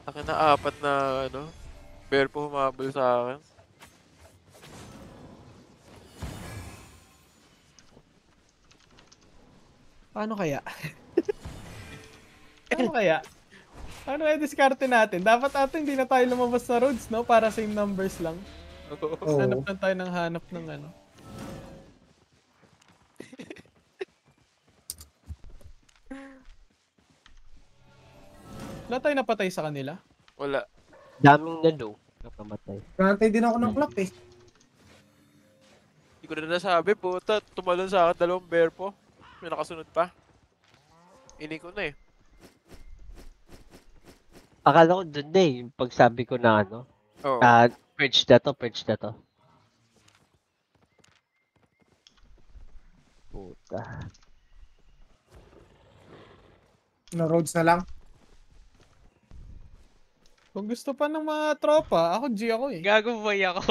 Akin na apat na ano, bear po humabol sa akin. Paano kaya? Paano kaya? Paano kaya diskarte natin? Dapat atin hindi na tayo lumabas sa roads, no? Para same numbers lang. Hanap Oo. lang tayo ng hanap ng ano. Wala tayo napatay sa kanila. Wala. Daming nalo. Nakamatay. Nantay din ako ng clock eh. Hindi ko na nasabi, puta. Tumalon sa akin dalawang bear po. May nakasunod pa. Ini ko na eh. Akala ko dun na yung pagsabi ko na ano. Oo. Purge na to, purge na to. Puta. Na roads na lang. Kung gusto pa ng mga tropa, ako G ako eh. Gago boy ako.